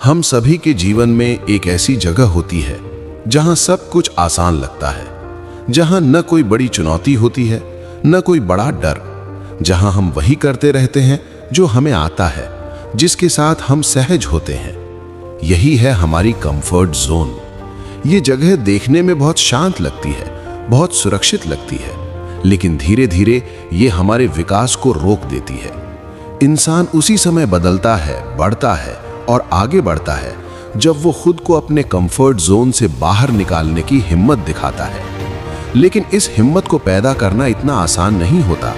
हम सभी के जीवन में एक ऐसी जगह होती है जहां सब कुछ आसान लगता है, जहां न कोई बड़ी चुनौती होती है, न कोई बड़ा डर, जहां हम वही करते रहते हैं जो हमें आता है, जिसके साथ हम सहज होते हैं। यही है हमारी कंफर्ट जोन। ये जगह देखने में बहुत शांत लगती है, बहुत सुरक्षित लगती है, लेकिन धीरे धीरे ये हमारे विकास को रोक देती है। इंसान उसी समय बदलता है, बढ़ता है और आगे बढ़ता है जब वो खुद को अपने कंफर्ट जोन से बाहर निकालने की हिम्मत दिखाता है। लेकिन इस हिम्मत को पैदा करना इतना आसान नहीं होता,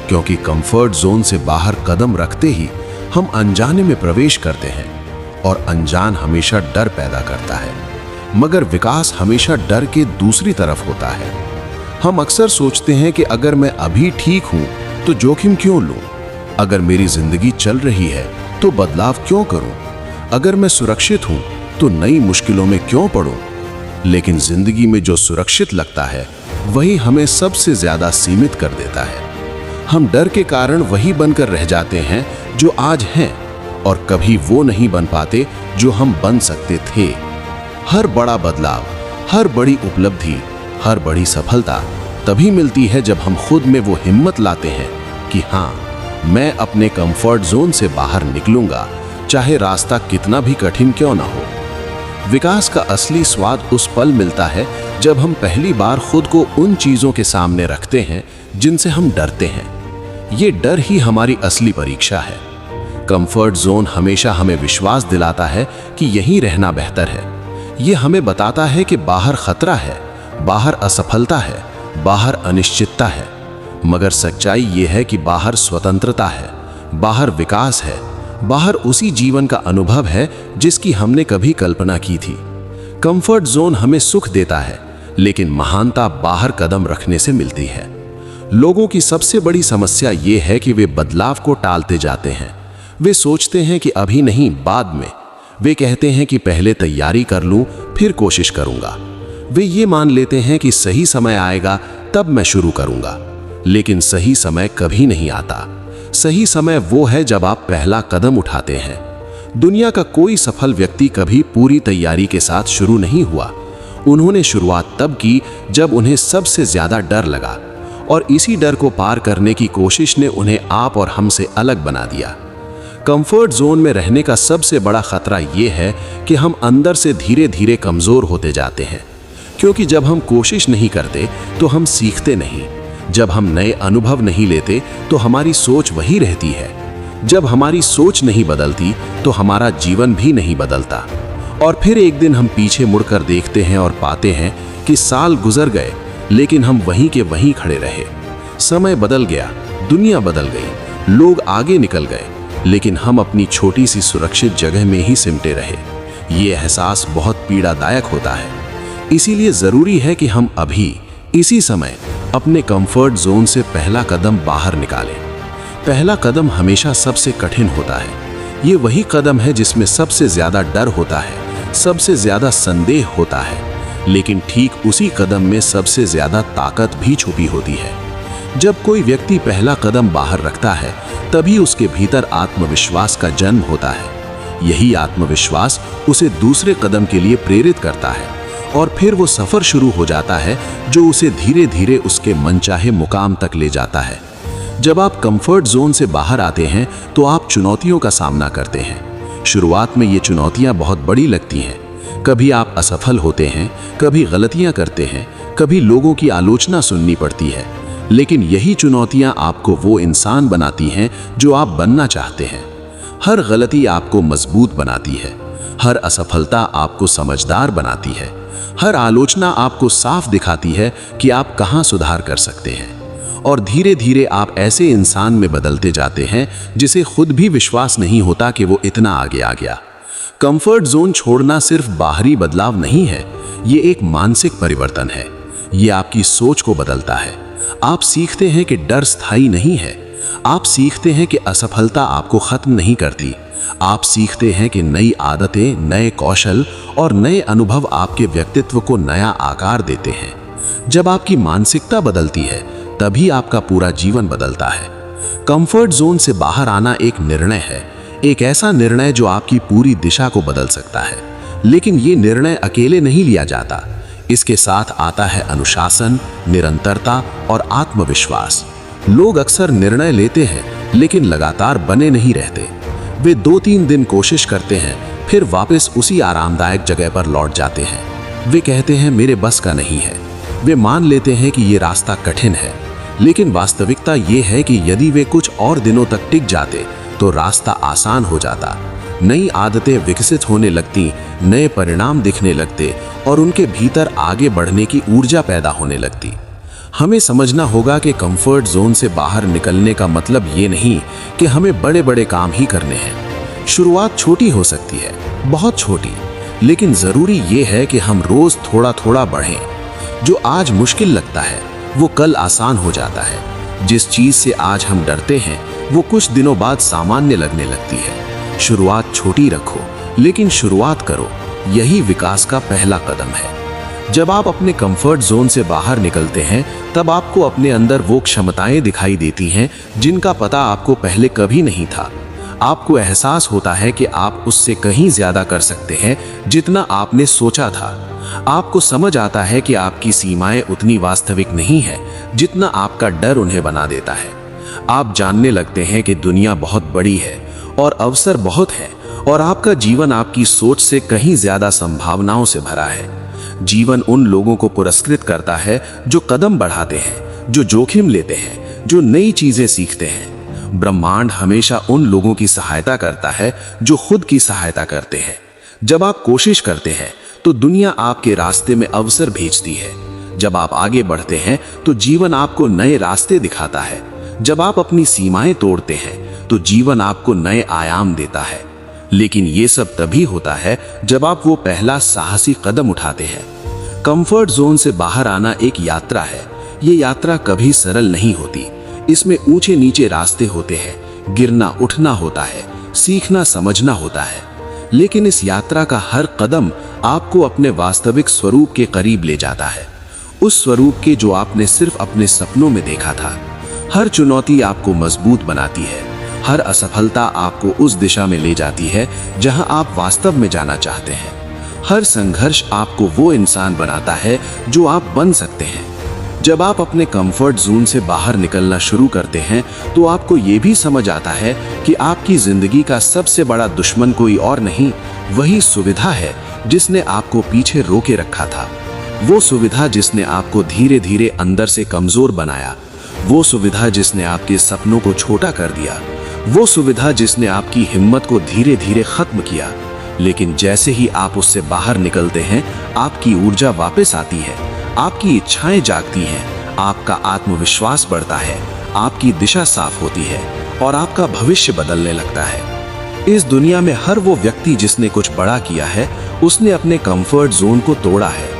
क्योंकि कंफर्ट जोन से बाहर कदम रखते ही हम अनजाने में प्रवेश करते हैं और अनजान हमेशा डर पैदा करता है। मगर विकास हमेशा डर के दूसरी तरफ होता है। हम अक्सर सोचते हैं कि अगर मैं अभी ठीक हूं तो जोखिम क्यों लूं? अगर मेरी जिंदगी चल रही है तो बदलाव क्यों करूं? अगर मैं सुरक्षित हूं तो नई मुश्किलों में क्यों पड़ूं? लेकिन जिंदगी में जो सुरक्षित लगता है वही हमें सबसे ज्यादा सीमित कर देता है। हम डर के कारण वही बनकर रह जाते हैं जो आज हैं, और कभी वो नहीं बन पाते जो हम बन सकते थे। हर बड़ा बदलाव, हर बड़ी उपलब्धि, हर बड़ी सफलता तभी मिलती है जब हम खुद में वो हिम्मत लाते हैं कि हाँ, मैं अपने कंफर्ट जोन से बाहर निकलूंगा, चाहे रास्ता कितना भी कठिन क्यों ना हो। विकास का असली स्वाद उस पल मिलता है जब हम पहली बार खुद को उन चीजों के सामने रखते हैं जिनसे हम डरते हैं। ये डर ही हमारी असली परीक्षा है। कंफर्ट जोन हमेशा हमें विश्वास दिलाता है कि यहीं रहना बेहतर है। ये हमें बताता है कि बाहर खतरा है, बाहर असफलता है, बाहर अनिश्चितता है। मगर सच्चाई ये है कि बाहर स्वतंत्रता है, बाहर विकास है, बाहर उसी जीवन का अनुभव है जिसकी हमने कभी कल्पना की थी। कंफर्ट जोन हमें सुख देता है, लेकिन महानता बाहर कदम रखने से मिलती है। लोगों की सबसे बड़ी समस्या ये है कि वे बदलाव को टालते जाते हैं। वे सोचते हैं कि अभी नहीं, बाद में। वे कहते हैं कि पहले तैयारी कर लूं, फिर कोशिश करूंगा। वे ये मान लेते हैं कि सही समय आएगा तब मैं शुरू करूंगा। लेकिन सही समय कभी नहीं आता। सही समय वो है जब आप पहला कदम उठाते हैं। दुनिया का कोई सफल व्यक्ति कभी पूरी तैयारी के साथ शुरू नहीं हुआ। उन्होंने शुरुआत तब की जब उन्हें सबसे ज्यादा डर लगा, और इसी डर को पार करने की कोशिश ने उन्हें आप और हमसे अलग बना दिया। कंफर्ट जोन में रहने का सबसे बड़ा खतरा यह है कि हम अंदर से धीरे धीरे कमजोर होते जाते हैं, क्योंकि जब हम कोशिश नहीं करते तो हम सीखते नहीं। जब हम नए अनुभव नहीं लेते तो हमारी सोच वही रहती है। जब हमारी सोच नहीं बदलती तो हमारा जीवन भी नहीं बदलता। और फिर एक दिन हम पीछे मुड़कर देखते हैं और पाते हैं कि साल गुजर गए, लेकिन हम वहीं के वहीं खड़े रहे। समय बदल गया, दुनिया बदल गई, लोग आगे निकल गए, लेकिन हम अपनी छोटी सी सुरक्षित जगह में ही सिमटे रहे। ये एहसास बहुत पीड़ादायक होता है। इसीलिए जरूरी है कि हम अभी इसी समय अपने कंफर्ट जोन से पहला कदम बाहर निकालें। पहला कदम हमेशा सबसे कठिन होता है। ये वही कदम है जिसमें सबसे ज्यादा डर होता है, सबसे ज्यादा संदेह होता है, लेकिन ठीक उसी कदम में सबसे ज्यादा ताकत भी छुपी होती है। जब कोई व्यक्ति पहला कदम बाहर रखता है, तभी उसके भीतर आत्मविश्वास का जन्म होता है। यही आत्मविश्वास उसे दूसरे कदम के लिए प्रेरित करता है, और फिर वो सफर शुरू हो जाता है जो उसे धीरे धीरे उसके मनचाहे मुकाम तक ले जाता है। जब आप कंफर्ट जोन से बाहर आते हैं तो आप चुनौतियों का सामना करते हैं। शुरुआत में ये चुनौतियां बहुत बड़ी लगती हैं। कभी आप असफल होते हैं, कभी गलतियां करते हैं, कभी लोगों की आलोचना सुननी पड़ती है। लेकिन यही चुनौतियां आपको वो इंसान बनाती हैं जो आप बनना चाहते हैं। हर गलती आपको मजबूत बनाती है, हर असफलता आपको समझदार बनाती है, हर आलोचना आपको साफ दिखाती है कि आप कहां सुधार कर सकते हैं। और धीरे धीरे आप ऐसे इंसान में बदलते जाते हैं जिसे खुद भी विश्वास नहीं होता कि वो इतना आगे आ गया। कंफर्ट जोन छोड़ना सिर्फ बाहरी बदलाव नहीं है, ये एक मानसिक परिवर्तन है। ये आपकी सोच को बदलता है। आप सीखते हैं कि डर स्थायी नहीं है। आप सीखते हैं कि असफलता आपको खत्म नहीं करती। आप सीखते हैं कि नई आदतें, नए कौशल और नए अनुभव आपके व्यक्तित्व को नया आकार देते हैं। जब आपकी मानसिकता बदलती है, तभी आपका पूरा जीवन बदलता है। कंफर्ट जोन से बाहर आना एक निर्णय है, एक ऐसा निर्णय जो आपकी पूरी दिशा को बदल सकता है। लेकिन ये निर्णय अकेले नहीं लिया जाता, इसके साथ आता है अनुशासन, निरंतरता और आत्मविश्वास। लोग अक्सर निर्णय लेते हैं लेकिन लगातार बने नहीं रहते। वे 2-3 दिन कोशिश करते हैं, फिर वापस उसी आरामदायक जगह पर लौट जाते हैं। वे कहते हैं मेरे बस का नहीं है। वे मान लेते हैं कि ये रास्ता कठिन है, लेकिन वास्तविकता ये है कि यदि वे कुछ और दिनों तक टिक जाते तो रास्ता आसान हो जाता। नई आदतें विकसित होने लगती, नए परिणाम दिखने लगते और उनके भीतर आगे बढ़ने की ऊर्जा पैदा होने लगती। हमें समझना होगा कि कंफर्ट जोन से बाहर निकलने का मतलब ये नहीं कि हमें बड़े बड़े काम ही करने हैं। शुरुआत छोटी हो सकती है, बहुत छोटी, लेकिन जरूरी ये है कि हम रोज थोड़ा थोड़ा बढ़ें। जो आज मुश्किल लगता है वो कल आसान हो जाता है। जिस चीज से आज हम डरते हैं वो कुछ दिनों बाद सामान्य लगने लगती है। शुरुआत छोटी रखो, लेकिन शुरुआत करो, यही विकास का पहला कदम है। जब आप अपने कंफर्ट जोन से बाहर निकलते हैं तब आपको अपने अंदर वो क्षमताएं दिखाई देती हैं जिनका पता आपको पहले कभी नहीं था। आपको एहसास होता है कि आप उससे कहीं ज्यादा कर सकते हैं जितना आपने सोचा था। आपको समझ आता है कि आपकी सीमाएं उतनी वास्तविक नहीं है जितना आपका डर उन्हें बना देता है। आप जानने लगते हैं कि दुनिया बहुत बड़ी है और अवसर बहुत है और आपका जीवन आपकी सोच से कहीं ज्यादा संभावनाओं से भरा है। जीवन उन लोगों को पुरस्कृत करता है जो कदम बढ़ाते हैं, जो जोखिम लेते हैं, जो नई चीजें सीखते हैं। ब्रह्मांड हमेशा उन लोगों की सहायता करता है जो खुद की सहायता करते हैं। जब आप कोशिश करते हैं तो दुनिया आपके रास्ते में अवसर भेजती है। जब आप आगे बढ़ते हैं तो जीवन आपको नए रास्ते दिखाता है। जब आप अपनी सीमाएं तोड़ते हैं तो जीवन आपको नए आयाम देता है। लेकिन ये सब तभी होता है जब आप वो पहला साहसी कदम उठाते हैं। कंफर्ट जोन से बाहर आना एक यात्रा है। ये यात्रा कभी सरल नहीं होती। इसमें ऊंचे नीचे रास्ते होते हैं, गिरना उठना होता है, सीखना समझना होता है। लेकिन इस यात्रा का हर कदम आपको अपने वास्तविक स्वरूप के करीब ले जाता है, उस स्वरूप के जो आपने सिर्फ अपने सपनों में देखा था। हर चुनौती आपको मजबूत बनाती है। हर असफलता आपको उस दिशा में ले जाती है जहां आप वास्तव में जाना चाहते हैं। हर संघर्ष आपको वो इंसान बनाता है जो आप बन सकते हैं। जब आप अपने कंफर्ट जोन से बाहर निकलना शुरू करते हैं तो आपको ये भी समझ आता है कि आपकी जिंदगी का सबसे बड़ा दुश्मन कोई और नहीं, वही सुविधा है जिसने आपको पीछे रोके रखा था। वो सुविधा जिसने आपको धीरे धीरे अंदर से कमजोर बनाया। वो सुविधा जिसने आपके सपनों को छोटा कर दिया। वो सुविधा जिसने आपकी हिम्मत को धीरे धीरे खत्म किया। लेकिन जैसे ही आप उससे बाहर निकलते हैं, आपकी ऊर्जा वापस आती है, आपकी इच्छाएं जागती हैं, आपका आत्मविश्वास बढ़ता है, आपकी दिशा साफ होती है और आपका भविष्य बदलने लगता है। इस दुनिया में हर वो व्यक्ति जिसने कुछ बड़ा किया है, उसने अपने कंफर्ट जोन को तोड़ा है।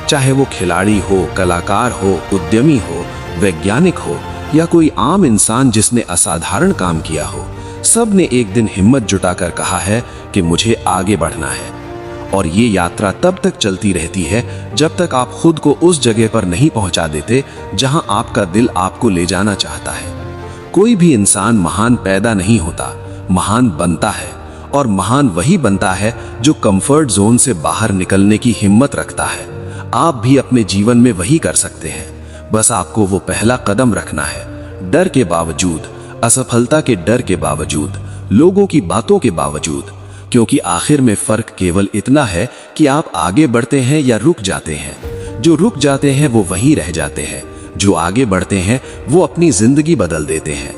चाहे वो खिलाड़ी हो, कलाकार हो, उद्यमी हो, वैज्ञानिक हो या कोई आम इंसान जिसने असाधारण काम किया हो, सब ने एक दिन हिम्मत जुटाकर कहा है कि मुझे आगे बढ़ना है। और ये यात्रा तब तक चलती रहती है जब तक आप खुद को उस जगह पर नहीं पहुंचा देते जहां आपका दिल आपको ले जाना चाहता है। कोई भी इंसान महान पैदा नहीं होता, महान बनता है। और महान वही बनता है जो कंफर्ट जोन से बाहर निकलने की हिम्मत रखता है। आप भी अपने जीवन में वही कर सकते हैं। बस आपको वो पहला कदम रखना है। डर के बावजूद, असफलता के डर के बावजूद, लोगों की बातों के बावजूद। क्योंकि आखिर में फर्क केवल इतना है कि आप आगे बढ़ते हैं या रुक जाते हैं। जो रुक जाते हैं वो वहीं रह जाते हैं, जो आगे बढ़ते हैं वो अपनी जिंदगी बदल देते हैं।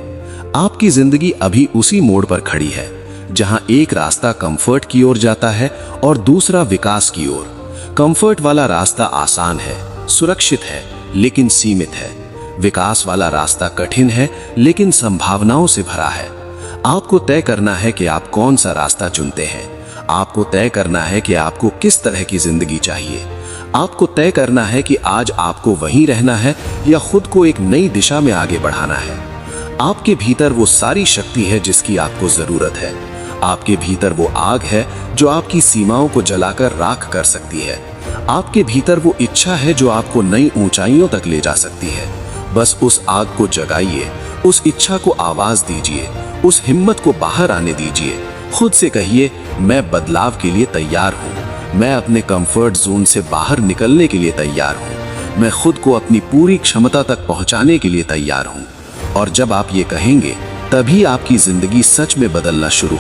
आपकी जिंदगी अभी उसी मोड़ पर खड़ी है जहां एक रास्ता कंफर्ट की ओर जाता है और दूसरा विकास की ओर। कंफर्ट वाला रास्ता आसान है, सुरक्षित है, लेकिन सीमित है। विकास वाला रास्ता कठिन है लेकिन संभावनाओं से भरा है। आपको तय करना है कि आप कौन सा रास्ता चुनते हैं। आपको तय करना है कि आपको किस तरह की जिंदगी चाहिए। आपको तय करना है कि आज आपको वहीं रहना है या खुद को एक नई दिशा में आगे बढ़ाना है। आपके भीतर वो सारी शक्ति है जिसकी आपको जरूरत है। आपके भीतर वो आग है जो आपकी सीमाओं को जलाकर राख कर सकती है। आपके भीतर वो इच्छा है जो आपको नई ऊंचाइयों तक ले जा सकती है। बस उस आग को जगाइए, उस इच्छा को आवाज दीजिए, उस हिम्मत को बाहर आने दीजिए खुद से कहिए, मैं बदलाव के लिए तैयार हूँ, मैं अपने कंफर्ट जोन से बाहर निकलने के लिए तैयार हूँ, मैं खुद को अपनी पूरी क्षमता तक पहुँचाने के लिए तैयार हूँ। और जब आप ये कहेंगे, तभी आपकी जिंदगी सच में बदलना शुरू